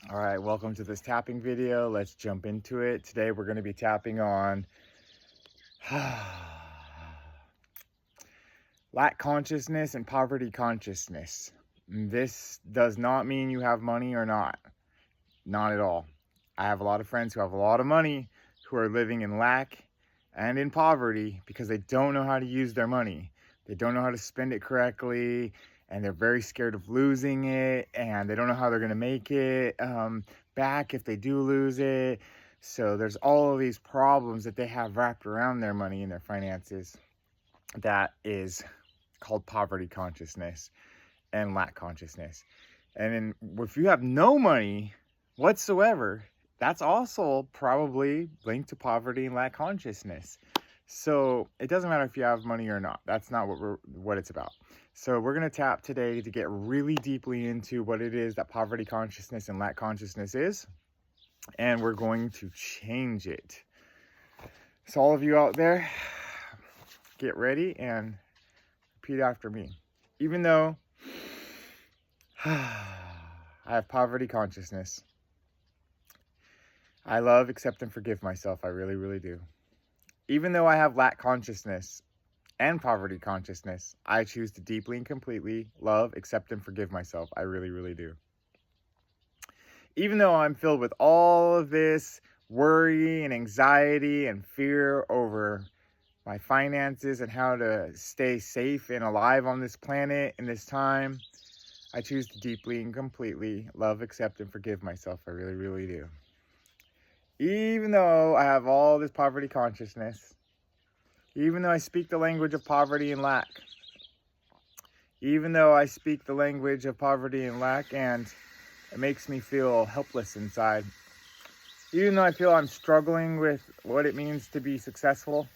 All right, welcome to this tapping video. Let's jump into it. Today we're going to be tapping on lack consciousness and poverty consciousness. This does not mean you have money or not. Not at all. I have a lot of friends who have a lot of money who are living in lack and in poverty because they don't know how to use their money. They don't know how to spend it correctly, and they're very scared of losing it, and they don't know how they're going to make it back if they do lose it. So there's all of these problems that they have wrapped around their money and their finances. That is called poverty consciousness and lack consciousness. And if you have no money whatsoever, that's also probably linked to poverty and lack consciousness. So it doesn't matter if you have money or not. That's not what it's about. So we're going to tap today to get really deeply into what it is that poverty consciousness and lack consciousness is. And we're going to change it. So all of you out there, get ready and repeat after me. Even though I have poverty consciousness, I love, accept, and forgive myself. I really, really do. Even though I have lack consciousness and poverty consciousness, I choose to deeply and completely love, accept, and forgive myself. I really, really do. Even though I'm filled with all of this worry and anxiety and fear over my finances and how to stay safe and alive on this planet in this time, I choose to deeply and completely love, accept, and forgive myself. I really, really do. Even though I have all this poverty consciousness, even though I speak the language of poverty and lack, even though I speak the language of poverty and lack and it makes me feel helpless inside, even though I feel I'm struggling with what it means to be successful,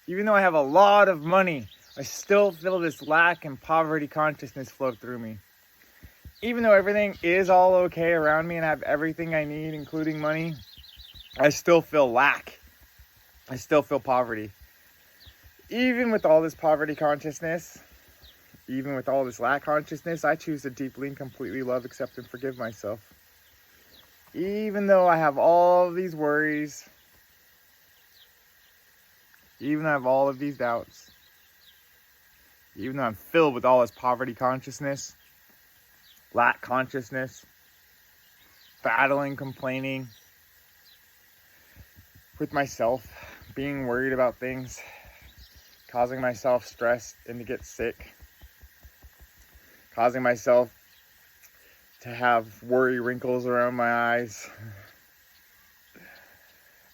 even though I have a lot of money, I still feel this lack and poverty consciousness flow through me. Even though everything is all okay around me and I have everything I need, including money, I still feel lack. I still feel poverty. Even with all this poverty consciousness, even with all this lack consciousness, I choose to deeply and completely love, accept, and forgive myself. Even though I have all of these worries, even though I have all of these doubts, even though I'm filled with all this poverty consciousness, lack consciousness, battling, complaining with myself, being worried about things, causing myself stress and to get sick, causing myself to have worry wrinkles around my eyes,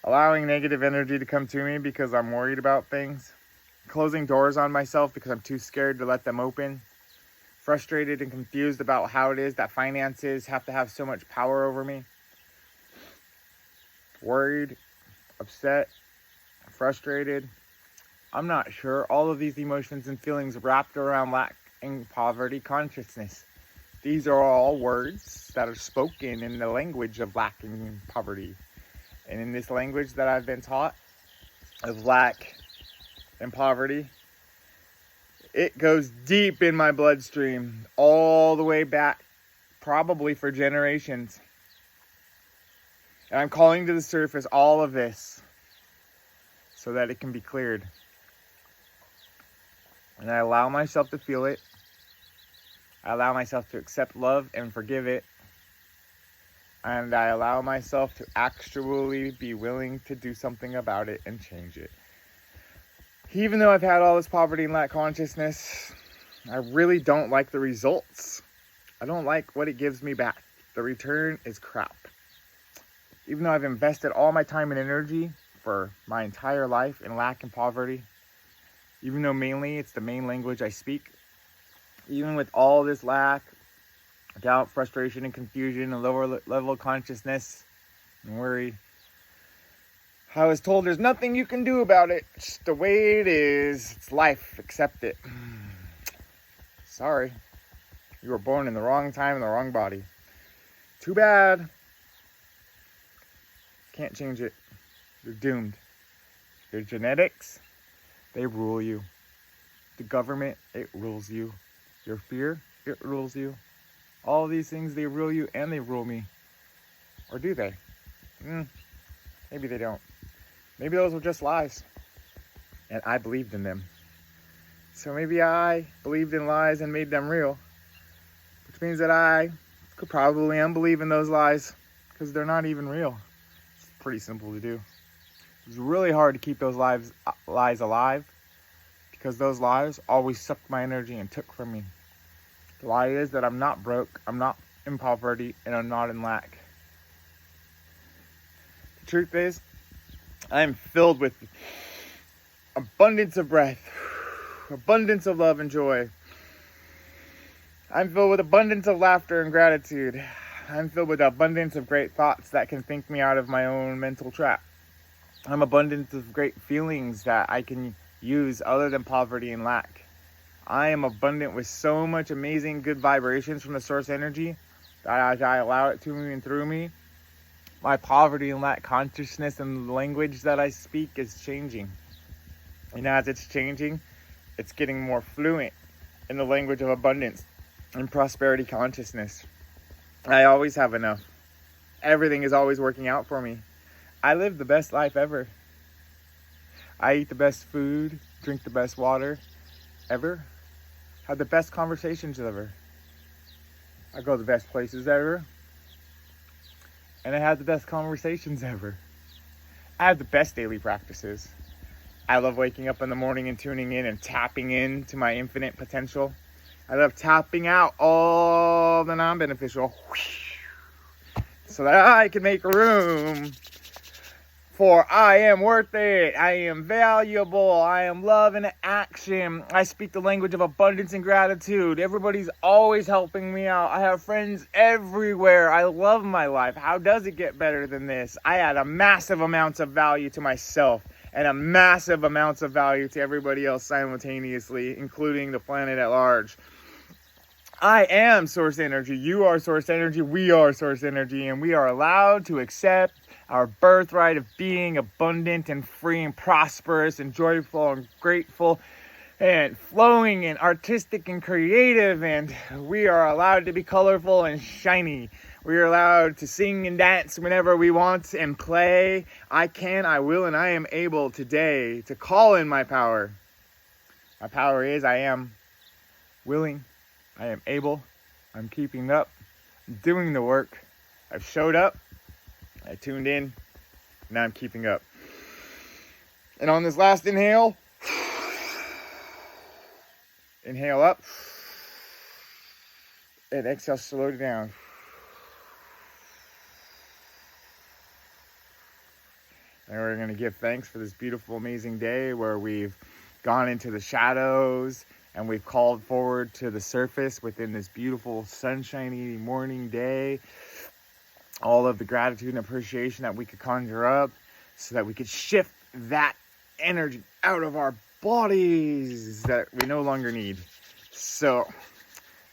allowing negative energy to come to me because I'm worried about things, closing doors on myself because I'm too scared to let them open, frustrated and confused about how it is that finances have to have so much power over me, worried, upset, frustrated. I'm not sure. All of these emotions and feelings wrapped around lack and poverty consciousness. These are all words that are spoken in the language of lack and poverty. And in this language that I've been taught of lack and poverty, it goes deep in my bloodstream, all the way back, probably for generations. And I'm calling to the surface all of this so that it can be cleared. And I allow myself to feel it. I allow myself to accept love and forgive it. And I allow myself to actually be willing to do something about it and change it. Even though I've had all this poverty and lack consciousness, I really don't like the results. I don't like what it gives me back. The return is crap. Even though I've invested all my time and energy for my entire life in lack and poverty, even though mainly it's the main language I speak, even with all this lack, doubt, frustration, and confusion, and lower level of consciousness and worry, I was told there's nothing you can do about it. It's just the way it is. It's life. Accept it. Sorry. You were born in the wrong time in the wrong body. Too bad. Can't change it. You're doomed. Your genetics, they rule you. The government, it rules you. Your fear, it rules you. All these things, they rule you and they rule me. Or do they? Maybe they don't. Maybe those were just lies. And I believed in them. So maybe I believed in lies and made them real. Which means that I could probably unbelieve in those lies because they're not even real. It's pretty simple to do. It's really hard to keep those lies alive because those lies always sucked my energy and took from me. The lie is that I'm not broke, I'm not in poverty, and I'm not in lack. The truth is, I am filled with abundance of breath, abundance of love and joy. I'm filled with abundance of laughter and gratitude. I'm filled with abundance of great thoughts that can think me out of my own mental trap. I'm abundant of great feelings that I can use other than poverty and lack. I am abundant with so much amazing good vibrations from the source energy that as I allow it to me and through me, my poverty and lack consciousness and the language that I speak is changing. And as it's changing, it's getting more fluent in the language of abundance and prosperity consciousness. I always have enough. Everything is always working out for me. I live the best life ever. I eat the best food, drink the best water ever, have the best conversations ever. I go to the best places ever, and I have the best conversations ever. I have the best daily practices. I love waking up in the morning and tuning in and tapping into my infinite potential. I love tapping out all the non-beneficial so that I can make room for I am worth it. I am valuable. I am love in action. I speak the language of abundance and gratitude. Everybody's always helping me out. I have friends everywhere. I love my life. How does it get better than this? I add a massive amounts of value to myself and a massive amounts of value to everybody else simultaneously, including the planet at large. I am source energy. You are source energy. We are source energy. And we are allowed to accept our birthright of being abundant and free and prosperous and joyful and grateful and flowing and artistic and creative. And we are allowed to be colorful and shiny. We are allowed to sing and dance whenever we want and play. I can, I will, and I am able today to call in my power. My power is I am willing. I am able. I'm keeping up. I'm doing the work. I've showed up. I tuned in. Now I'm keeping up. And on this last inhale, inhale up. And exhale, slow it down. And we're going to give thanks for this beautiful, amazing day where we've gone into the shadows and we've called forward to the surface within this beautiful, sunshiny morning day. All of the gratitude and appreciation that we could conjure up so that we could shift that energy out of our bodies that we no longer need. So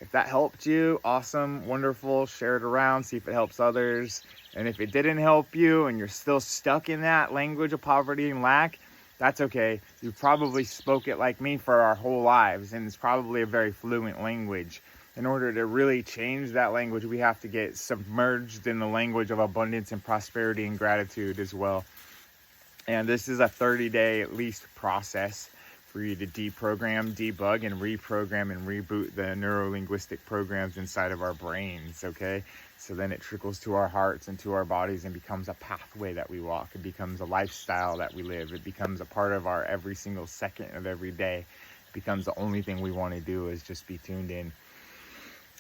if that helped you, awesome, wonderful, share it around, see if it helps others. And if it didn't help you and you're still stuck in that language of poverty and lack, that's okay. You probably spoke it like me for our whole lives, and it's probably a very fluent language. In order to really change that language, we have to get submerged in the language of abundance and prosperity and gratitude as well. And this is a 30-day at least process for you to deprogram, debug, and reprogram and reboot the neuro-linguistic programs inside of our brains, okay? So then it trickles to our hearts and to our bodies and becomes a pathway that we walk. It becomes a lifestyle that we live. It becomes a part of our every single second of every day. It becomes the only thing we want to do is just be tuned in.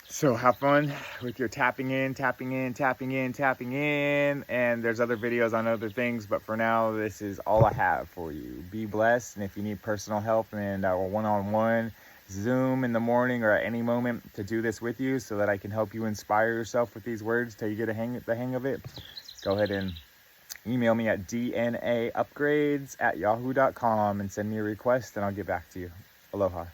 So have fun with your tapping in, tapping in, tapping in, tapping in. And there's other videos on other things, but for now, this is all I have for you. Be blessed. And if you need personal help and our one-on-one Zoom in the morning or at any moment to do this with you so that I can help you inspire yourself with these words till you get the hang of it, go ahead and email me at dnaupgrades@yahoo.com and send me a request and I'll get back to you. Aloha.